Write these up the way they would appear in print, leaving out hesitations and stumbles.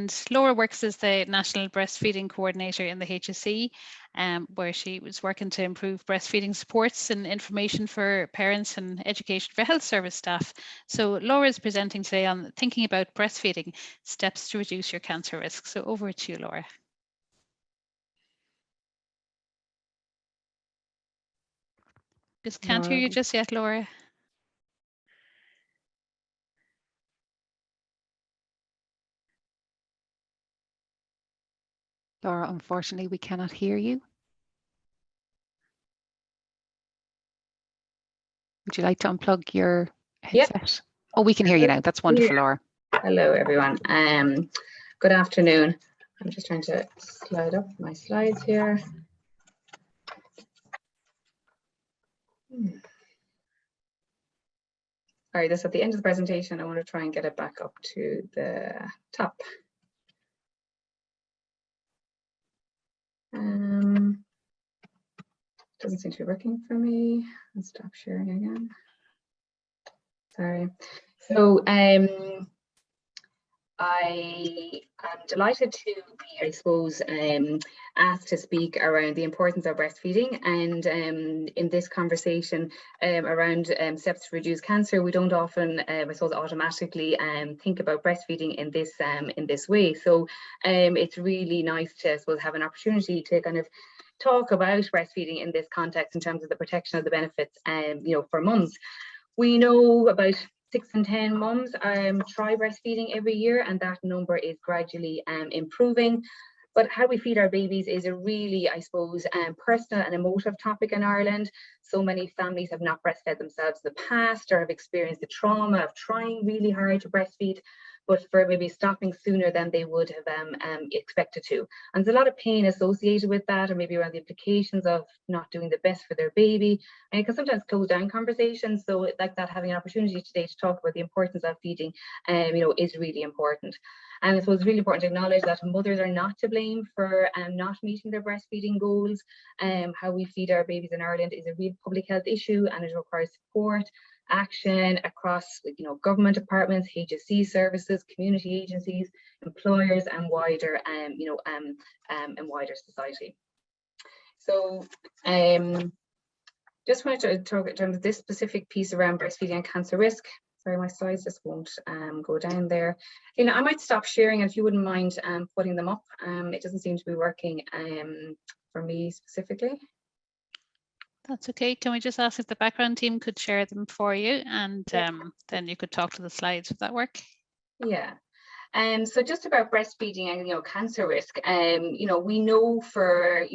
And Laura works as the National Breastfeeding Coordinator in the HSE, where she was working to improve breastfeeding supports and information for parents and education for health service staff. So Laura is presenting today on thinking about breastfeeding, steps to reduce your cancer risk. So over to you, Laura. Just can't hear you just yet, Laura. Laura, unfortunately, we cannot hear you. Would you like to unplug your headset? Yep. Oh, we can hear you now. That's wonderful, Laura. Hello, everyone. Good afternoon. I'm just trying to slide up my slides here. All right, this at the end of the presentation. I want to try and get it back up to the top. Doesn't seem to be working for me. Let's stop sharing again. Sorry. So I am delighted to be, I suppose, asked to speak around the importance of breastfeeding, and in this conversation around steps to reduce cancer, we don't often, I suppose, automatically think about breastfeeding in this way. So it's really nice to, I suppose, have an opportunity to kind of talk about breastfeeding in this context in terms of the protection of the benefits, you know, for mums. We know about 6 in 10 mums try breastfeeding every year, and that number is gradually improving. But how we feed our babies is a really, I suppose, personal and emotive topic in Ireland. So many families have not breastfed themselves in the past, or have experienced the trauma of trying really hard to breastfeed, but for maybe stopping sooner than they would have expected to. And there's a lot of pain associated with that, or maybe around the implications of not doing the best for their baby. And it can sometimes close down conversations. So like that, having an opportunity today to talk about the importance of feeding, you know, is really important. And I suppose it's really important to acknowledge that mothers are not to blame for not meeting their breastfeeding goals. How we feed our babies in Ireland is a real public health issue, and it requires support, action across, you know, government departments, HSE services, community agencies, employers, and wider, you know, and wider society. So, just wanted to talk in terms of this specific piece around breastfeeding and cancer risk. Sorry, my slides just won't go down there. You know, I might stop sharing if you wouldn't mind putting them up. It doesn't seem to be working for me specifically. That's okay. Can we just ask if the background team could share them for you, and then you could talk to the slides? Would that work? Yeah. So just about breastfeeding and, you know, cancer risk, you know, we know for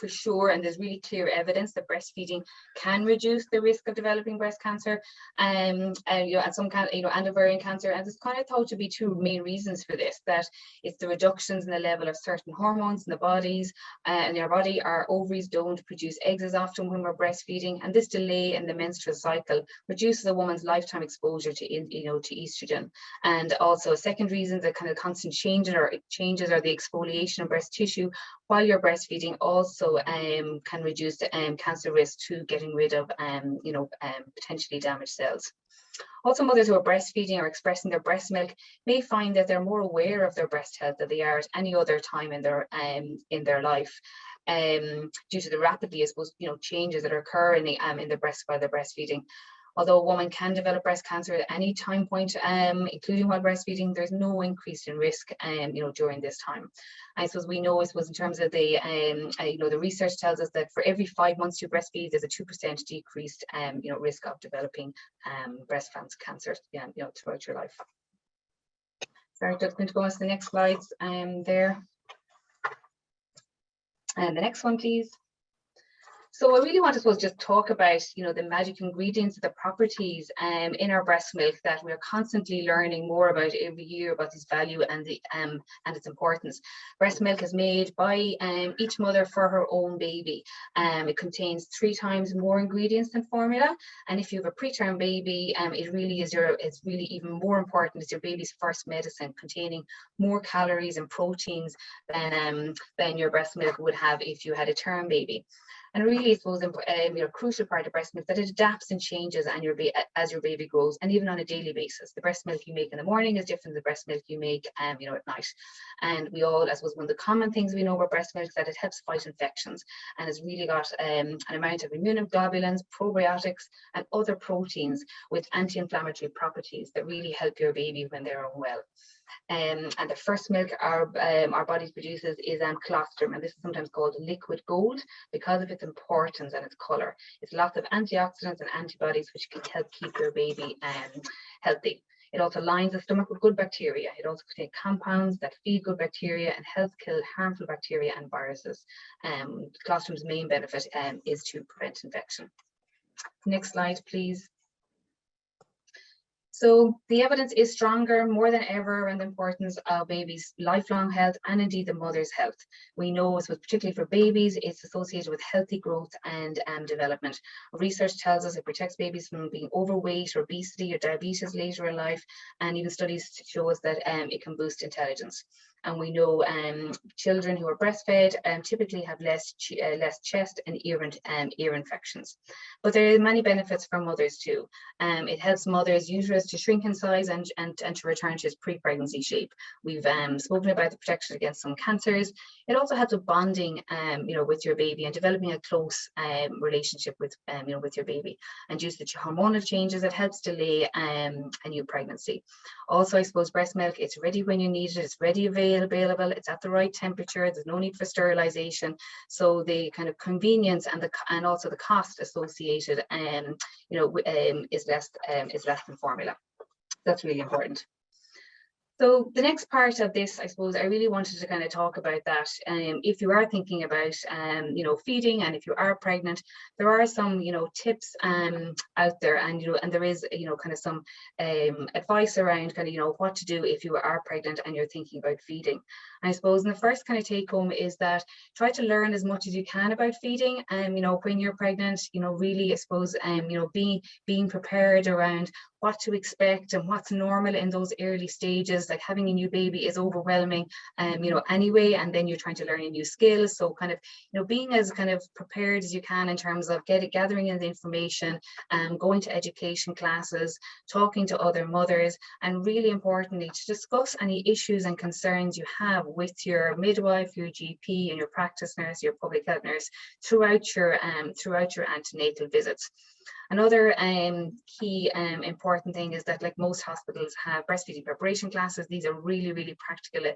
sure, and there's really clear evidence that breastfeeding can reduce the risk of developing breast cancer, and you know, and some kind, you know, and ovarian cancer. And there's kind of thought to be two main reasons for this: that it's the reductions in the level of certain hormones in the bodies, in our body. Our ovaries don't produce eggs as often when we're breastfeeding, and this delay in the menstrual cycle reduces a woman's lifetime exposure to, you know, to estrogen. And also a second reason, the kind of constant changes or the exfoliation of breast tissue while you're breastfeeding also can reduce the cancer risk to getting rid of you know, potentially damaged cells. Also, mothers who are breastfeeding or expressing their breast milk may find that they're more aware of their breast health than they are at any other time in their life, due to the rapidly, I suppose, you know, changes that occur in the breast while they're breastfeeding. Although a woman can develop breast cancer at any time point, including while breastfeeding, there's no increase in risk, you know, during this time. I suppose we know, I suppose, in terms of the, you know, the research tells us that for every 5 months you breastfeed, there's a 2% decreased, you know, risk of developing breast cancer, you know, throughout your life. Sorry, just going to go on to the next slides there. And the next one, please. So I really want to, suppose, just talk about, you know, the magic ingredients, the properties in our breast milk that we're constantly learning more about every year, about its value and its importance. Breast milk is made by each mother for her own baby. It contains 3 times more ingredients than formula, and if you have a preterm baby, it really is it's really even more important. It's your baby's first medicine, containing more calories and proteins than your breast milk would have if you had a term baby. And really, I suppose, crucial part of breast milk that it adapts and changes as your baby grows, and even on a daily basis. The breast milk you make in the morning is different than the breast milk you make, at night. And we all, I suppose, one of the common things we know about breast milk is that it helps fight infections, and it's really got an amount of immunoglobulins, probiotics, and other proteins with anti-inflammatory properties that really help your baby when they're unwell. And the first milk our body produces is colostrum, and this is sometimes called liquid gold because of its importance and its color. It's lots of antioxidants and antibodies which can help keep your baby healthy. It also lines the stomach with good bacteria. It also contains compounds that feed good bacteria and help kill harmful bacteria and viruses. Colostrum's main benefit is to prevent infection. Next slide, please. So the evidence is stronger more than ever around the importance of babies' lifelong health and indeed the mother's health. We know, particularly for babies, it's associated with healthy growth and development. Research tells us it protects babies from being overweight, or obesity, or diabetes later in life, and even studies show us that it can boost intelligence. And we know children who are breastfed typically have less chest and ear infections. But there are many benefits for mothers too. It helps mothers' uterus to shrink in size and to return to its pre-pregnancy shape. We've spoken about the protection against some cancers. It also helps with bonding, with your baby and developing a close relationship with your baby. And due to the hormonal changes, it helps delay a new pregnancy. Also, I suppose breast milk, it's ready when you need it. It's ready, available. It's at the right temperature. There's no need for sterilization. So the kind of convenience and also the cost associated, is less than formula. That's really important. So the next part of this, I suppose, I really wanted to kind of talk about that. If you are thinking about, feeding, and if you are pregnant, there are some, tips out there, and there is, kind of some advice around kind of, what to do if you are pregnant and you're thinking about feeding. I suppose, and the first kind of take home is that try to learn as much as you can about feeding. When you're pregnant, really, I suppose, being prepared around what to expect and what's normal in those early stages. Like having a new baby is overwhelming, anyway, and then you're trying to learn new skills. So kind of, being as kind of prepared as you can in terms of gathering in the information, going to education classes, talking to other mothers, and really importantly, to discuss any issues and concerns you have with your midwife, your GP, and your practice nurse, your public health nurse throughout your antenatal visits. Another key important thing is that, like most hospitals, have breastfeeding preparation classes. These are really, really practical,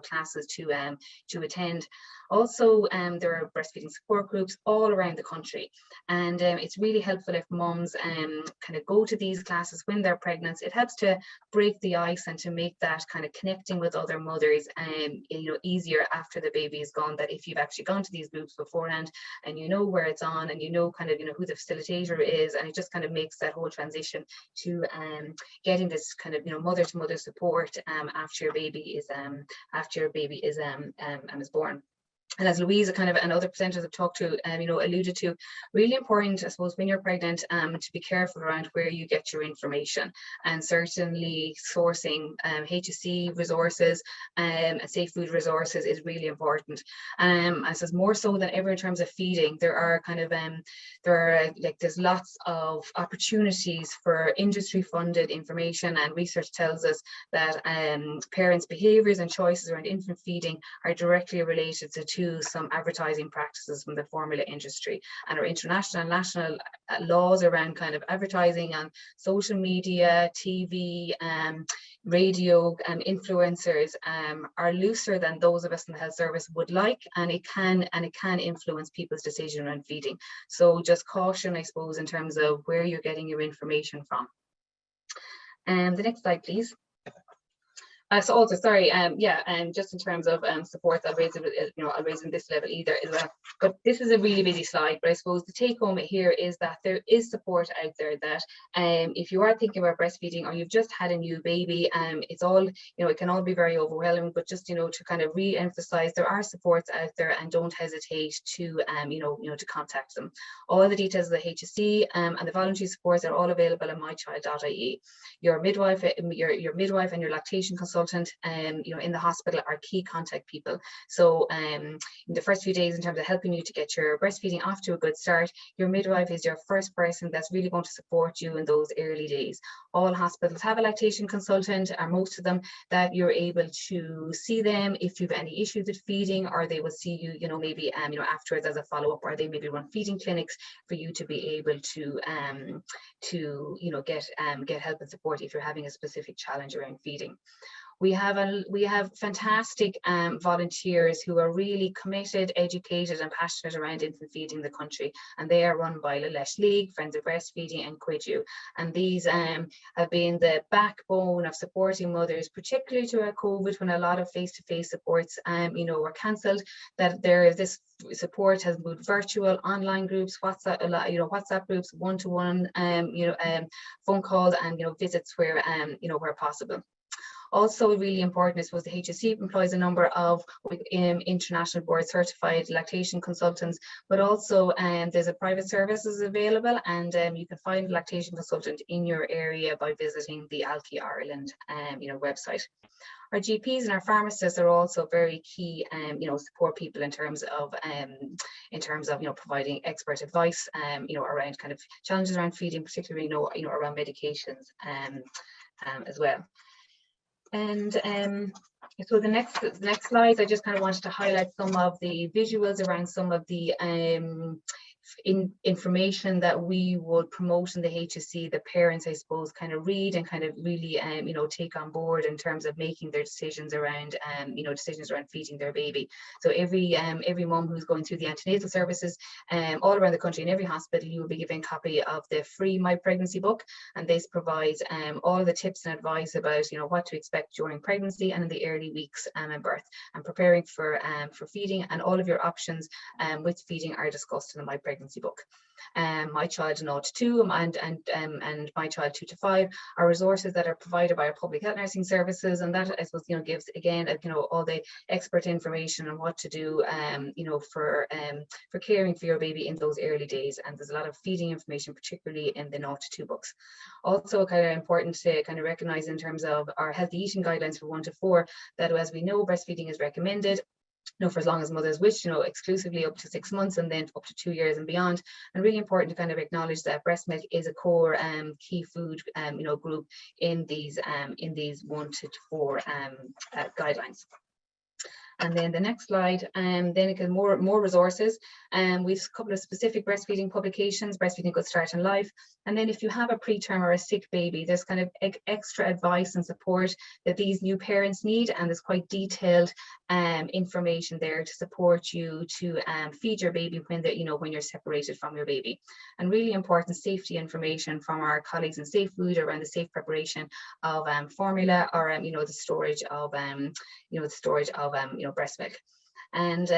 classes to attend. Also, there are breastfeeding support groups all around the country, and it's really helpful if moms kind of go to these classes when they're pregnant. It helps to break the ice and to make that kind of connecting with other mothers, easier after the baby is gone. That if you've actually gone to these groups beforehand and you know where it's on, and kind of who the facilitator is, and it just kind of makes that whole transition to getting this kind of mother to mother support after your baby is born. And as Louise kind of and other presenters have talked to, alluded to, really important, I suppose, when you're pregnant, to be careful around where you get your information, and certainly sourcing HSE resources and safe food resources is really important. I suppose more so than ever in terms of feeding, there are kind of there's lots of opportunities for industry funded information, and research tells us that parents' behaviours and choices around infant feeding are directly related to some advertising practices from the formula industry, and our international and national laws around kind of advertising on social media, TV, radio, influencers are looser than those of us in the health service would like, and it can influence people's decision around feeding. So just caution, I suppose, in terms of where you're getting your information from. The next slide, please. So also, sorry, just in terms of support, I'll raise in this level either as well. But this is a really busy slide, but I suppose the take home here is that there is support out there that if you are thinking about breastfeeding or you've just had a new baby, it's all, it can all be very overwhelming, but just, to kind of re-emphasize there are supports out there, and don't hesitate to, to contact them. All the details of the HSE and the voluntary supports are all available on mychild.ie. Your midwife and your lactation consultant consultant, in the hospital are key contact people. So in the first few days, in terms of helping you to get your breastfeeding off to a good start, your midwife is your first person that's really going to support you in those early days. All hospitals have a lactation consultant, or most of them, that you're able to see them if you have any issues with feeding, or they will see you, maybe afterwards as a follow-up, or they maybe run feeding clinics for you to be able to get help and support if you're having a specific challenge around feeding. We have fantastic volunteers who are really committed, educated and passionate around infant feeding in the country, and they are run by Lalesh League, Friends of Breastfeeding and McHugh, and these have been the backbone of supporting mothers, particularly throughout COVID when a lot of face-to-face supports were cancelled. That this support has moved virtual, online groups, WhatsApp groups, one-to-one phone calls, and visits where possible. Also really important, I suppose, the HSE employs a number of international board certified lactation consultants, but also there's a private services available, and you can find a lactation consultant in your area by visiting the Alki Ireland website. Our GPs and our pharmacists are also very key, support people in terms of providing expert advice, around kind of challenges around feeding, particularly around medications as well. And so the next slide, I just kind of wanted to highlight some of the visuals around some of the information that we would promote in the HSE, the parents, I suppose, kind of read and kind of really take on board in terms of making their decisions around feeding their baby. So every mum who's going through the antenatal services all around the country, in every hospital, you will be given a copy of the free My Pregnancy book, and this provides all the tips and advice about what to expect during pregnancy and in the early weeks and birth, and preparing for feeding, and all of your options with feeding are discussed in the My Pregnancy book. My Child 0 to 2 and My Child 2 to 5 are resources that are provided by our public health nursing services, and that, I suppose, gives again all the expert information on what to do for caring for your baby in those early days. And there's a lot of feeding information, particularly in the 0 to 2 books. Also kind of important to kind of recognize in terms of our healthy eating guidelines for 1 to 4, that as we know, breastfeeding is recommended for as long as mothers wish, exclusively up to 6 months, and then up to 2 years and beyond. And really important to kind of acknowledge that breast milk is a core key food group in these 1 to 4 guidelines. And then the next slide, then again, more resources. We've a couple of specific breastfeeding publications, Breastfeeding Good Start in Life. And then if you have a preterm or a sick baby, there's kind of extra advice and support that these new parents need, and there's quite detailed information there to support you to feed your baby when you're separated from your baby. And really important safety information from our colleagues in Safe Food around the safe preparation of formula, or the storage of breast milk. And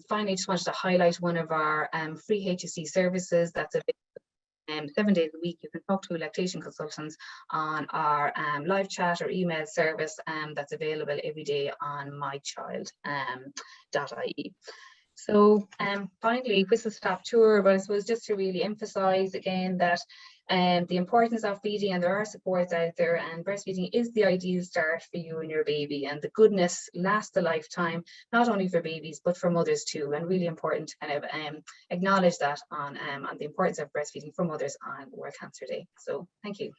finally, just wanted to highlight one of our free HSE services that's available 7 days a week. You can talk to lactation consultants on our live chat or email service that's available every day on mychild.ie. So finally, whistle stop tour, but I suppose just to really emphasize again that the importance of feeding, and there are supports out there, and breastfeeding is the ideal start for you and your baby, and the goodness lasts a lifetime, not only for babies but for mothers too. And really important to kind of acknowledge that on the importance of breastfeeding for mothers on World Cancer Day. So thank you.